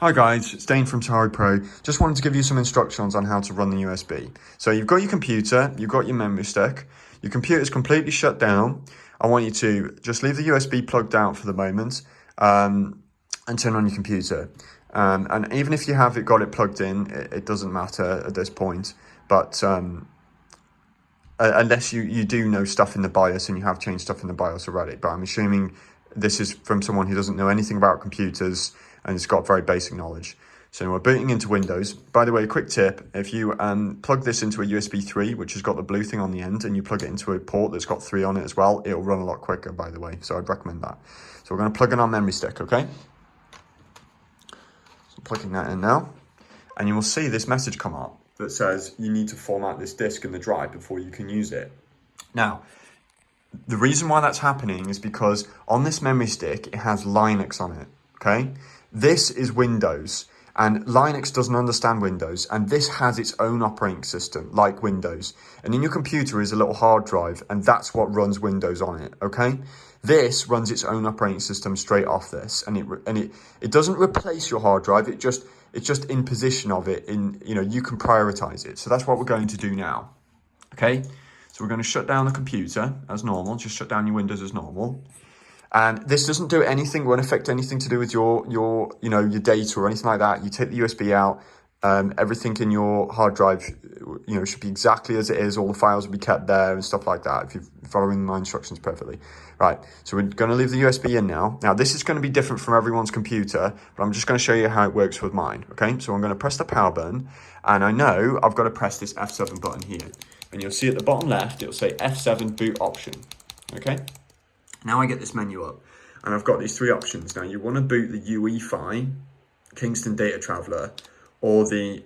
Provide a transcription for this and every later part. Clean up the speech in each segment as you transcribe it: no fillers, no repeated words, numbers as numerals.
Hi guys, it's Dane from Taro Pro. Just wanted to give you some instructions on how to run the USB. So you've got your computer, you've got your memory stick, your computer's completely shut down. I want you to just leave the USB plugged out for the moment and turn on your computer. And even if you have got it plugged in, it doesn't matter at this point. But unless you do know stuff in the BIOS and you have changed stuff in the BIOS already. But I'm assuming this is from someone who doesn't know anything about computers and has got very basic knowledge. So we're booting into Windows. By the way, a quick tip, if you plug this into a USB 3, which has got the blue thing on the end, and you plug it into a port that's got 3 on it as well, it'll run a lot quicker, by the way. So I'd recommend that. So we're going to plug in our memory stick, okay? So plugging that in now. And you will see this message come up that says you need to format this disk in the drive before you can use it. Now, the reason why that's happening is because on this memory stick, it has Linux on it, okay? This is Windows, and Linux doesn't understand Windows, and this has its own operating system, like Windows. And in your computer is a little hard drive, and that's what runs Windows on it, okay? This runs its own operating system straight off this, and it doesn't replace your hard drive, it's just in position of it, you can prioritize it. So that's what we're going to do now, okay? So we're going to shut down the computer as normal, just shut down your Windows as normal. And this doesn't do anything, won't affect anything to do with your data or anything like that. You take the USB out, everything in your hard drive, should be exactly as it is. All the files will be kept there and stuff like that if you're following my instructions perfectly. Right, so we're going to leave the USB in now. Now, this is going to be different from everyone's computer, but I'm just going to show you how it works with mine, okay? So I'm going to press the power button, and I know I've got to press this F7 button here. And you'll see at the bottom left, it'll say F7 boot option, okay? Now I get this menu up, and I've got these 3 options. Now you want to boot the UEFI, Kingston Data Traveler, or the,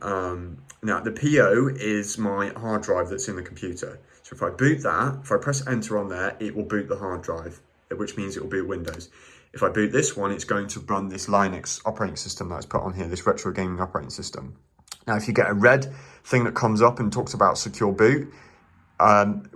now the PO is my hard drive that's in the computer. So if I boot that, if I press enter on there, it will boot the hard drive, which means it will boot Windows. If I boot this one, it's going to run this Linux operating system that's put on here, this retro gaming operating system. Now, if you get a red thing that comes up and talks about secure boot,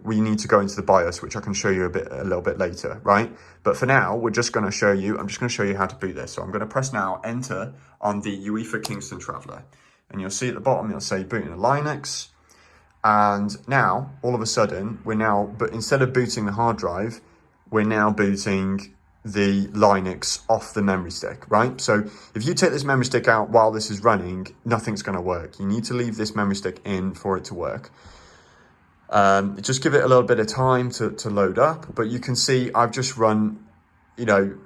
we need to go into the BIOS, which I can show you a little bit later, right? But for now, I'm just going to show you how to boot this. So I'm going to press now enter on the UEFA Kingston Traveler. And you'll see at the bottom, it'll say booting a Linux. And now, all of a sudden, but instead of booting the hard drive, we're now booting the Linux off the memory stick, right? So if you take this memory stick out while this is running, nothing's going to work. You need to leave this memory stick in for it to work. Just give it a little bit of time to load up, but you can see I've just run, going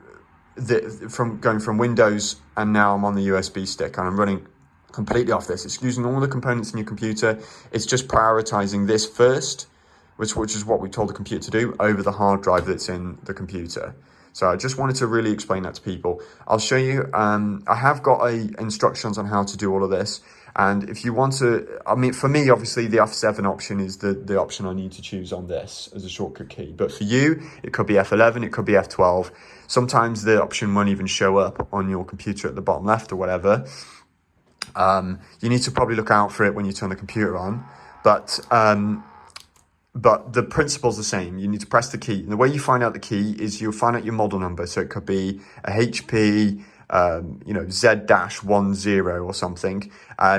from Windows, and now I'm on the USB stick and I'm running completely off this. It's using all the components in your computer. It's just prioritizing this first, which is what we told the computer to do, over the hard drive that's in the computer. So I just wanted to really explain that to people. I'll show you, I have got instructions on how to do all of this. And if you want to, for me, obviously the F7 option is the option I need to choose on this as a shortcut key. But for you, it could be F11, it could be F12. Sometimes the option won't even show up on your computer at the bottom left or whatever. You need to probably look out for it when you turn the computer on. But the principle's the same. You need to press the key. And the way you find out the key is you'll find out your model number. So it could be a HP, Z-10 or something.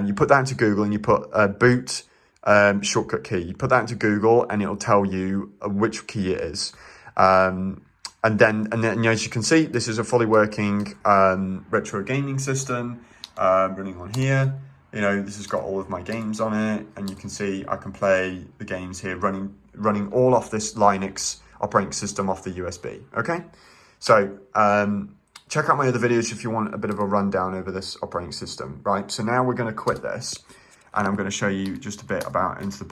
You put that into Google and you put boot shortcut key. You put that into Google and it'll tell you which key it is. And then as you can see, this is a fully working retro gaming system running on here. This has got all of my games on it, and you can see I can play the games here running all off this Linux operating system off the USB, okay? So check out my other videos if you want a bit of a rundown over this operating system, right? So now we're going to quit this, and I'm going to show you just a bit about into the